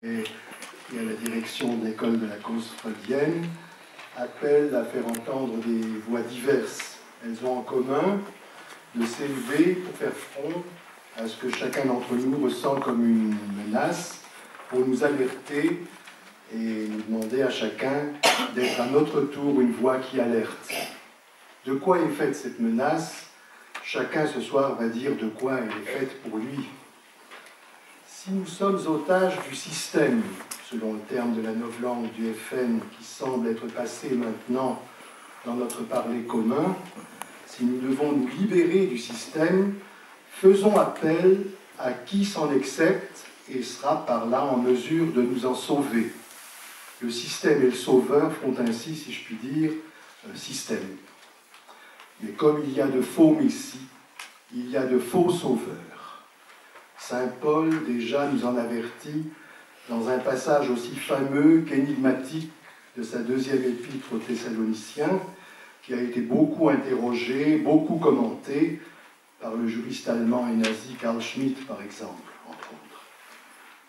et à la direction de l'école de la cause freudienne appellent à faire entendre des voix diverses. Elles ont en commun de s'élever pour faire front à ce que chacun d'entre nous ressent comme une menace, pour nous alerter et nous demander à chacun d'être à notre tour une voix qui alerte. De quoi est faite cette menace? Chacun ce soir va dire de quoi elle est faite pour lui. Si nous sommes otages du système, selon le terme de la novlangue du FN qui semble être passé maintenant dans notre parler commun, si nous devons nous libérer du système, faisons appel à qui s'en accepte et sera par là en mesure de nous en sauver. Le système et le sauveur font ainsi, si je puis dire, système. Mais comme il y a de faux messies, il y a de faux sauveurs. Saint Paul déjà nous en avertit dans un passage aussi fameux qu'énigmatique de sa deuxième épître aux Thessaloniciens, qui a été beaucoup interrogé, beaucoup commenté par le juriste allemand et nazi Carl Schmitt, par exemple, entre autres.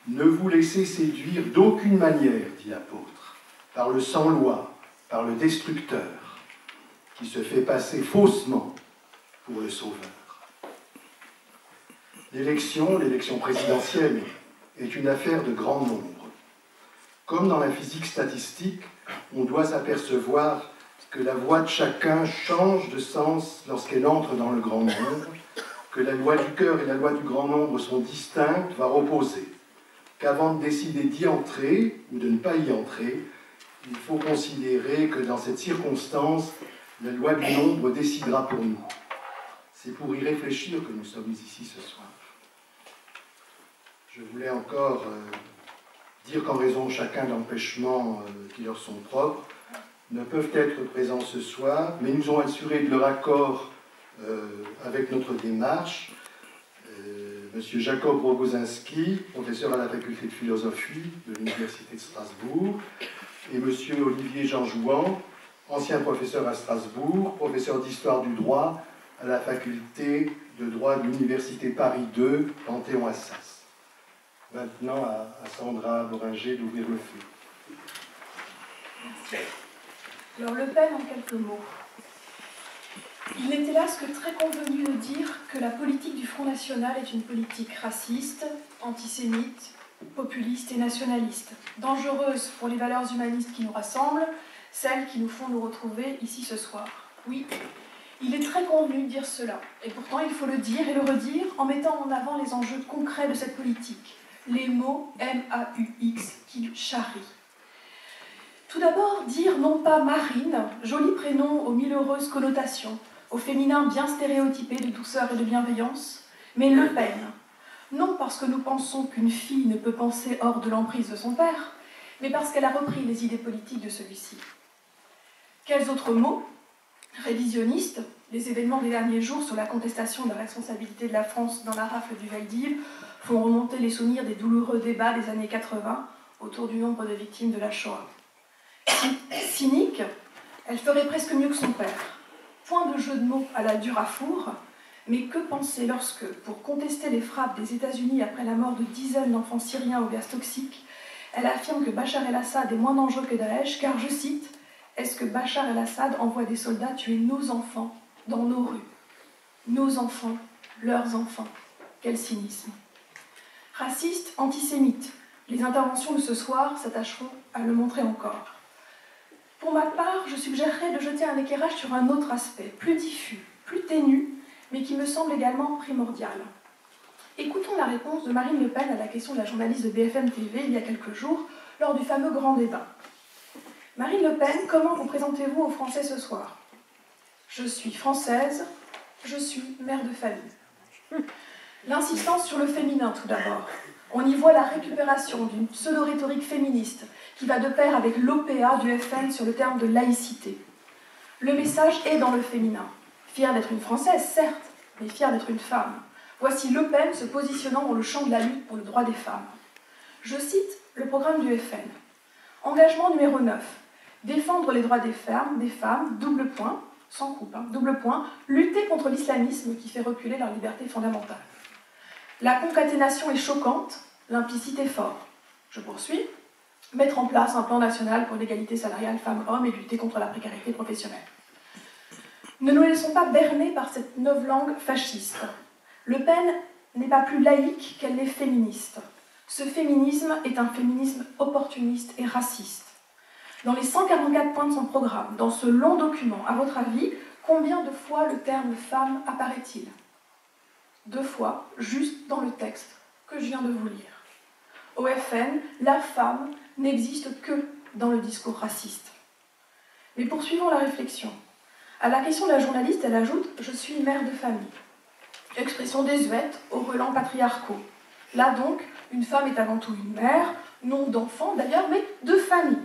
Ne vous laissez séduire d'aucune manière, dit l'apôtre, par le sans-loi, par le destructeur, qui se fait passer faussement pour le sauveur. L'élection présidentielle, est une affaire de grand nombre. Comme dans la physique statistique, on doit s'apercevoir que la voix de chacun change de sens lorsqu'elle entre dans le grand nombre, que la loi du cœur et la loi du grand nombre sont distinctes, voire opposées, qu'avant de décider d'y entrer ou de ne pas y entrer, il faut considérer que dans cette circonstance, la loi du nombre décidera pour nous. C'est pour y réfléchir que nous sommes ici ce soir. Je voulais encore dire qu'en raison chacun d'empêchements qui leur sont propres, ne peuvent être présents ce soir, mais nous ont assuré de leur accord avec notre démarche. Monsieur Jacob Rogozinski, professeur à la faculté de philosophie de l'Université de Strasbourg, et monsieur Olivier Jean Jouan, ancien professeur à Strasbourg, professeur d'histoire du droit à la faculté de droit de l'Université Paris II, Panthéon-Assas. Maintenant, à Sandra Boringer d'ouvrir le feu. Merci. Alors, Le Pen en quelques mots. Il n'est hélas que très convenu de dire que la politique du Front National est une politique raciste, antisémite, populiste et nationaliste, dangereuse pour les valeurs humanistes qui nous rassemblent, celles qui nous font nous retrouver ici ce soir. Oui, il est très convenu de dire cela, et pourtant il faut le dire et le redire en mettant en avant les enjeux concrets de cette politique, les mots M-A-U-X qu'il charrie. Tout d'abord, dire non pas Marine, joli prénom aux mille heureuses connotations, au féminin bien stéréotypé de douceur et de bienveillance, mais Le Pen. Non parce que nous pensons qu'une fille ne peut penser hors de l'emprise de son père, mais parce qu'elle a repris les idées politiques de celui-ci. Quels autres mots? Révisionniste, les événements des derniers jours sur la contestation de la responsabilité de la France dans la rafle du Veldiv font remonter les souvenirs des douloureux débats des années 80 autour du nombre de victimes de la Shoah. Cynique, elle ferait presque mieux que son père. Point de jeu de mots à la Durafour, mais que penser lorsque, pour contester les frappes des États-Unis après la mort de dizaines d'enfants syriens au gaz toxique, elle affirme que Bachar el-Assad est moins dangereux que Daesh, car, je cite, « Est-ce que Bachar el-Assad envoie des soldats tuer nos enfants dans nos rues ?» Nos enfants, leurs enfants. Quel cynisme. Raciste, antisémite. Les interventions de ce soir s'attacheront à le montrer encore. Pour ma part, je suggérerais de jeter un éclairage sur un autre aspect, plus diffus, plus ténu, mais qui me semble également primordial. Écoutons la réponse de Marine Le Pen à la question de la journaliste de BFM TV il y a quelques jours, lors du fameux grand débat. Marine Le Pen, comment vous présentez-vous aux Français ce soir? Je suis française, je suis mère de famille. L'insistance sur le féminin, tout d'abord. On y voit la récupération d'une pseudo-rhétorique féministe qui va de pair avec l'OPA du FN sur le terme de laïcité. Le message est dans le féminin. Fière d'être une Française, certes, mais fière d'être une femme. Voici Le Pen se positionnant dans le champ de la lutte pour le droit des femmes. Je cite le programme du FN. Engagement numéro 9. Défendre les droits des femmes, double point, sans coupe, double point, lutter contre l'islamisme qui fait reculer leur liberté fondamentale. La concaténation est choquante, l'implicite est fort. Je poursuis. Mettre en place un plan national pour l'égalité salariale femmes-hommes et lutter contre la précarité professionnelle. Ne nous laissons pas berner par cette novlangue fasciste. Le Pen n'est pas plus laïque qu'elle n'est féministe. Ce féminisme est un féminisme opportuniste et raciste. Dans les 144 points de son programme, dans ce long document, à votre avis, combien de fois le terme femme apparaît-il? 2 fois, juste dans le texte que je viens de vous lire. Au FN, la femme n'existe que dans le discours raciste. Mais poursuivons la réflexion. À la question de la journaliste, elle ajoute « Je suis mère de famille ». Expression désuète aux relents patriarcaux. Là donc, une femme est avant tout une mère, non d'enfant d'ailleurs, mais de famille,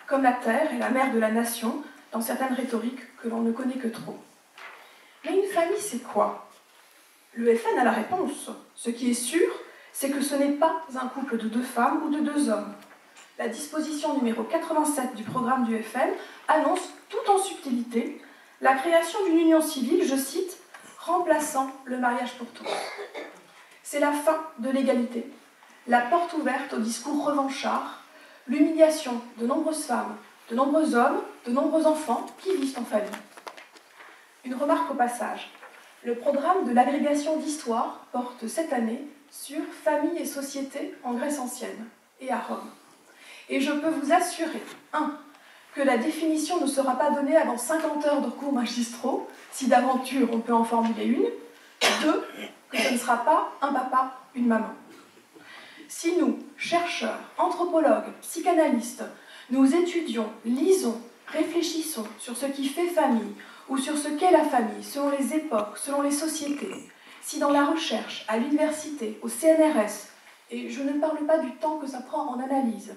comme la terre est la mère de la nation, dans certaines rhétoriques que l'on ne connaît que trop. Mais une famille, c'est quoi? Le FN a la réponse. Ce qui est sûr, c'est que ce n'est pas un couple de 2 femmes ou de 2 hommes. La disposition numéro 87 du programme du FN annonce, tout en subtilité, la création d'une union civile, je cite, « remplaçant le mariage pour tous ». C'est la fin de l'égalité, la porte ouverte au discours revanchard, l'humiliation de nombreuses femmes, de nombreux hommes, de nombreux enfants qui vivent en famille. Une remarque au passage. Le programme de l'agrégation d'histoire porte cette année sur famille et société en Grèce ancienne et à Rome. Et je peux vous assurer, 1. que la définition ne sera pas donnée avant 50 heures de cours magistraux, si d'aventure on peut en formuler une. 2. que ce ne sera pas un papa, une maman. Si nous, chercheurs, anthropologues, psychanalystes, nous étudions, lisons, réfléchissons sur ce qui fait famille, ou sur ce qu'est la famille, selon les époques, selon les sociétés, si dans la recherche, à l'université, au CNRS, et je ne parle pas du temps que ça prend en analyse,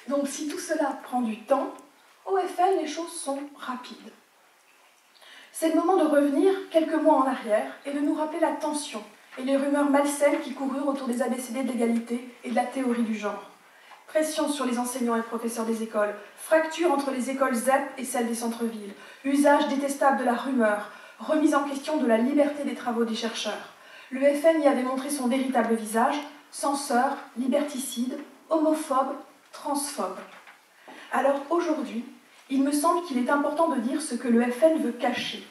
donc si tout cela prend du temps, au FN, les choses sont rapides. C'est le moment de revenir quelques mois en arrière et de nous rappeler la tension et les rumeurs malsaines qui coururent autour des ABCD de l'égalité et de la théorie du genre. Pression sur les enseignants et professeurs des écoles, fracture entre les écoles ZEP et celles des centres-villes, usage détestable de la rumeur, remise en question de la liberté des travaux des chercheurs. Le FN y avait montré son véritable visage, censeur, liberticide, homophobe, transphobe. Alors aujourd'hui, il me semble qu'il est important de dire ce que le FN veut cacher.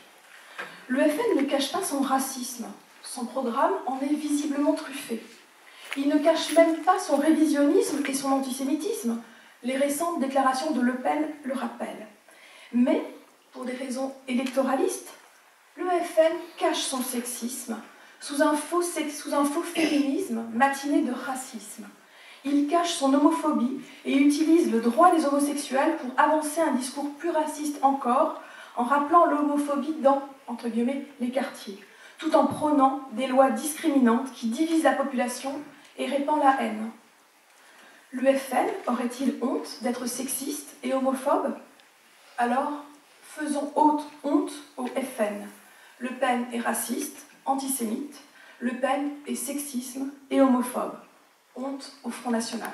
Le FN ne cache pas son racisme, son programme en est visiblement truffé. Il ne cache même pas son révisionnisme et son antisémitisme. Les récentes déclarations de Le Pen le rappellent. Mais, pour des raisons électoralistes, le FN cache son sexisme sous un faux féminisme matiné de racisme. Il cache son homophobie et utilise le droit des homosexuels pour avancer un discours plus raciste encore, en rappelant l'homophobie dans, entre guillemets, les quartiers, tout en prônant des lois discriminantes qui divisent la population et répand la haine. L'UFN aurait-il honte d'être sexiste et homophobe? Alors, faisons honte au FN. Le Pen est raciste, antisémite. Le Pen est sexisme et homophobe. Honte au Front National.